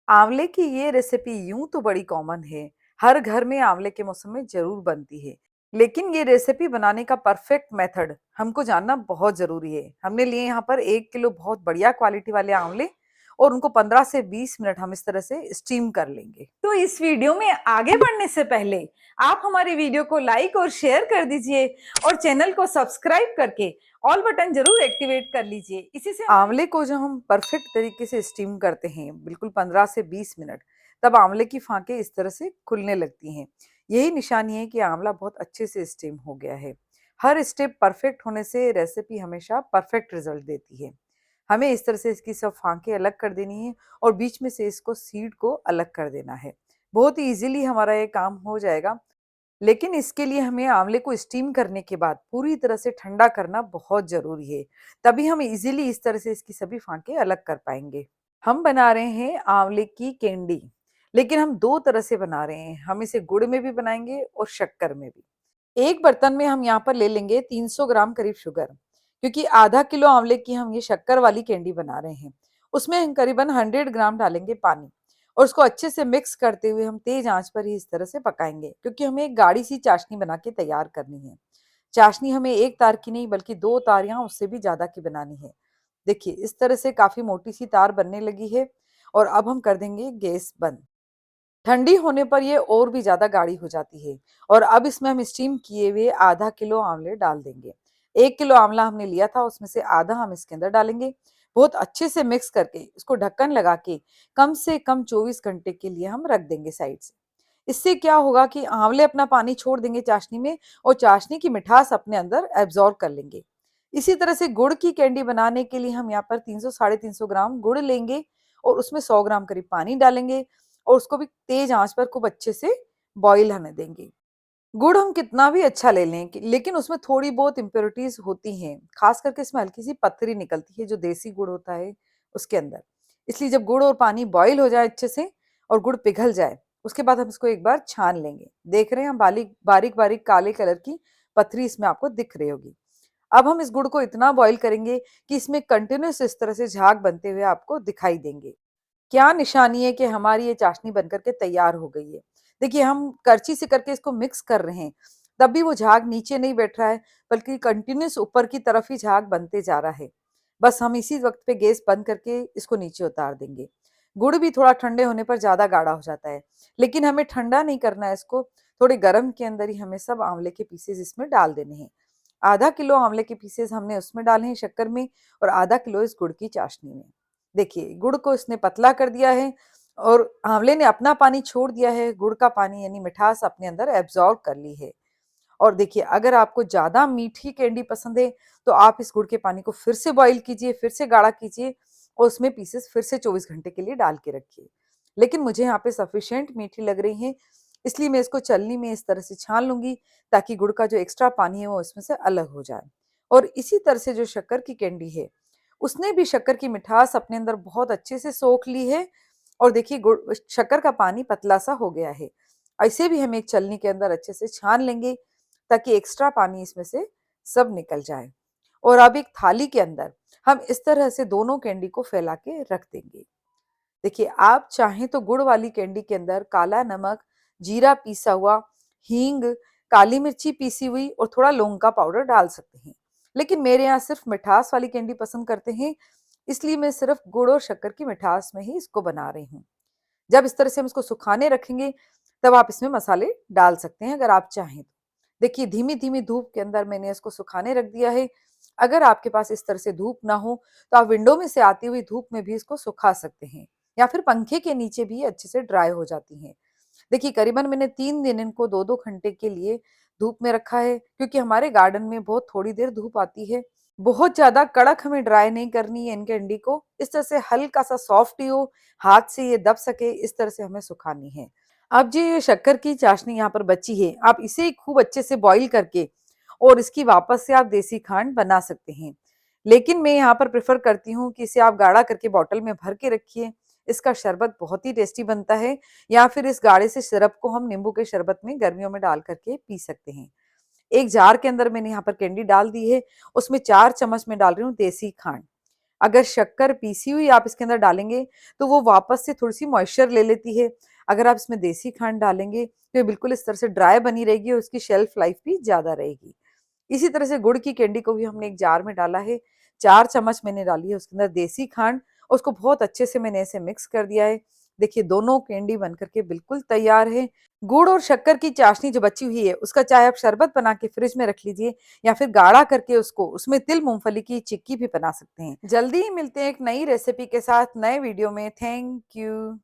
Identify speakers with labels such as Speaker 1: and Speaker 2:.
Speaker 1: आंवले की ये रेसिपी यूं तो बड़ी कॉमन है। हर घर में आंवले के मौसम में जरूर बनती है। लेकिन ये रेसिपी बनाने का परफेक्ट मेथड हमको जानना बहुत जरूरी है। हमने लिए यहाँ पर 1 किलो बहुत बढ़िया क्वालिटी वाले आंवले और उनको 15 से 20 मिनट हम इस तरह से स्टीम कर लेंगे। तो इस वीडियो में आगे बढ़ने से पहले आप हमारे वीडियो को लाइक और शेयर कर दीजिए और चैनल को सब्सक्राइब करके ऑल बटन जरूर एक्टिवेट कर लीजिए। इसी से आंवले को जब हम परफेक्ट तरीके से स्टीम करते हैं, बिल्कुल 15 से 20 मिनट, तब आंवले की फांकें इस तरह से खुलने लगती हैं। यही निशानी है कि आंवला बहुत अच्छे से स्टीम हो गया है। हर स्टेप परफेक्ट होने से रेसिपी हमेशा परफेक्ट रिजल्ट देती है। हमें इस तरह से इसकी सब फांकें अलग कर देनी है और बीच में से इसको सीड को अलग कर देना है। बहुत ही इजीली हमारा ये काम हो जाएगा। लेकिन इसके लिए हमें आंवले को स्टीम करने के बाद पूरी तरह से ठंडा करना बहुत ज़रूरी है। तभी हम इज़िली इस तरह से इसकी सभी फाँकें अलग कर पाएँगे। हम बना रहे हैं आंवले की कैंडी, लेकिन हम 2 तरह से बना रहे हैं। हम इसे गुड़ में भी बनाएँगे और शक्कर में भी। एक बर्तन में हम यहाँ पर ले लेंगे 300 ग्राम करीब शुगर, क्योंकि आधा किलो आंवले की हम ये शक्कर वाली कैंडी बना रहे हैं। उसमें हम करीबन 100 ग्राम डालेंगे पानी और उसको अच्छे से मिक्स करते हुए हम तेज आंच पर ही इस तरह से पकाएंगे, क्योंकि हमें एक गाढ़ी सी चाशनी बना के तैयार करनी है। चाशनी हमें एक तार की नहीं बल्कि 2 तार या उससे भी ज़्यादा की बनानी है। देखिए इस तरह से काफ़ी मोटी सी तार बनने लगी है और अब हम कर देंगे गैस बंद। ठंडी होने पर ये और भी ज़्यादा गाढ़ी हो जाती है और अब इसमें हम स्टीम किए हुए आधा किलो आंवले डाल देंगे। 1 किलो आंवला हमने लिया था, उसमें से आधा हम इसके अंदर डालेंगे। बहुत अच्छे से मिक्स करके इसको ढक्कन लगा के कम से कम 24 घंटे के लिए हम रख देंगे साइड से। इससे क्या होगा कि आंवले अपना पानी छोड़ देंगे चाशनी में और चाशनी की मिठास अपने अंदर एब्जॉर्ब कर लेंगे। इसी तरह से गुड़ की कैंडी बनाने के लिए हम यहाँ पर 300 साढ़े 300 ग्राम गुड़ लेंगे और उसमें 100 ग्राम करीब पानी डालेंगे और उसको भी तेज आंच पर खूब अच्छे से बॉईल होने देंगे। गुड़ हम कितना भी अच्छा ले लें लेकिन उसमें थोड़ी बहुत इम्प्योरिटीज होती हैं, खास करके इसमें हल्की सी पत्थरी निकलती है जो देसी गुड़ होता है उसके अंदर। इसलिए जब गुड़ और पानी बॉईल हो जाए अच्छे से और गुड़ पिघल जाए, उसके बाद हम इसको एक बार छान लेंगे। देख रहे हैं हम बारीक बारीक बारीक काले कलर की पत्थरी इसमें आपको दिख रही होगी। अब हम इस गुड़ को इतना बॉईल करेंगे कि इसमें कंटिन्यूस इस तरह से झाग बनते हुए आपको दिखाई देंगे। क्या निशानी है कि हमारी ये चाशनी बनकर के तैयार हो गई है। देखिए हम करछी से करके इसको मिक्स कर रहे हैं, तब भी वो झाग नीचे नहीं बैठ रहा है, बल्कि कंटिन्यूस ऊपर की तरफ ही झाग बनते जा रहा है। बस हम इसी वक्त पे गैस बंद करके इसको नीचे उतार देंगे। गुड़ भी थोड़ा ठंडे होने पर ज्यादा गाढ़ा हो जाता है, लेकिन हमें ठंडा नहीं करना है इसको। थोड़े गर्म के अंदर ही हमें सब आंवले के पीसेस इसमें डाल देने हैं। आधा किलो आंवले के पीसेस हमने उसमें डाले हैं शक्कर में और आधा किलो इस गुड़ की चाशनी में। देखिए गुड़ को इसने पतला कर दिया है और आंवले ने अपना पानी छोड़ दिया है। गुड़ का पानी यानी मिठास अपने अंदर एब्जॉर्ब कर ली है। और देखिए अगर आपको ज्यादा मीठी कैंडी पसंद है तो आप इस गुड़ के पानी को फिर से बॉईल कीजिए, फिर से गाढ़ा कीजिए और उसमें पीसेस फिर से 24 घंटे के लिए डाल के रखिए। लेकिन मुझे यहाँ पे सफिशिएंट मीठी लग रही है, इसलिए मैं इसको छलनी में इस तरह से छान लूंगी ताकि गुड़ का जो एक्स्ट्रा पानी है वो इसमें से अलग हो जाए। और इसी तरह से जो शक्कर की कैंडी है, उसने भी शक्कर की मिठास अपने अंदर बहुत अच्छे से सोख ली है। और देखिए गुड़ शक्कर का पानी पतला सा हो गया है। ऐसे भी हम एक छलनी के अंदर अच्छे से छान लेंगे ताकि एक्स्ट्रा पानी इसमें से सब निकल जाए। और अब एक थाली के अंदर हम इस तरह से दोनों कैंडी को फैला के रख देंगे। देखिए आप चाहें तो गुड़ वाली कैंडी के अंदर काला नमक, जीरा पीसा हुआ, हींग, काली मिर्ची पीसी हुई और थोड़ा लौंग का पाउडर डाल सकते हैं। लेकिन मेरे यहाँ सिर्फ मिठास वाली कैंडी पसंद करते हैं, इसलिए मैं सिर्फ गुड़ और शक्कर की मिठास में ही इसको बना रही हूँ। जब इस तरह से हम इसको सुखाने रखेंगे, तब आप इसमें मसाले डाल सकते हैं अगर आप चाहें तो। देखिए धीमी-धीमी धूप के अंदर मैंने इसको सुखाने रख दिया है। अगर आपके पास इस तरह से धूप ना हो, तो आप विंडो में से आती हुई धूप में भी इसको सुखा सकते हैं या फिर पंखे के नीचे भी अच्छे से ड्राई हो जाती हैं। देखिए करीबन मैंने 3 दिन इनको 2-2 घंटे के लिए धूप में रखा है, क्योंकि हमारे गार्डन में बहुत थोड़ी देर धूप आती है। बहुत ज़्यादा कड़क हमें ड्राई नहीं करनी है इन कैंडी को, इस तरह से हल्का-सा सॉफ्ट ही हो, हाथ से ये दब सके, इस तरह से हमें सुखानी है। अब जी ये शक्कर की चाशनी यहाँ पर बची है, आप इसे खूब अच्छे से बॉईल करके और इसकी वापस से आप देसी खांड बना सकते हैं। लेकिन मैं यहाँ पर प्रेफ़र करती हूँ कि इसे आप गाढ़ा करके बॉटल में भर के रखिए, इसका शरबत बहुत ही टेस्टी बनता है। या फिर इस गाढ़े से सिरप को हम नींबू के शरबत में गर्मियों में डाल करके पी सकते हैं। एक जार के अंदर मैंने यहाँ पर कैंडी डाल दी है, उसमें 4 चम्मच मैं डाल रही हूँ देसी खांड। अगर शक्कर पीसी हुई आप इसके अंदर डालेंगे, तो वो वापस से थोड़ी-सी मॉइस्चर ले लेती है। अगर आप इसमें देसी खांड डालेंगे, तो ये बिल्कुल इस तरह से ड्राई बनी रहेगी और उसकी शेल्फ लाइफ भी ज़्यादा रहेगी। इसी तरह से गुड़ की कैंडी को भी हमने एक जार में डाला है, 4 चम्मच मैंने डाली है उसके अंदर देसी खांड और उसको बहुत अच्छे से मैंने ऐसे मिक्स कर दिया है। देखिए दोनों कैंडी बन कर के बिल्कुल तैयार है। गुड़ और शक्कर की चाशनी जो बची हुई है, उसका चाहे आप शरबत बना के फ्रिज में रख लीजिए या फिर गाढ़ा करके उसको उसमें तिल मूँगफली की चिक्की भी बना सकते हैं। जल्दी ही मिलते हैं एक नई रेसिपी के साथ नए वीडियो में। Thank you.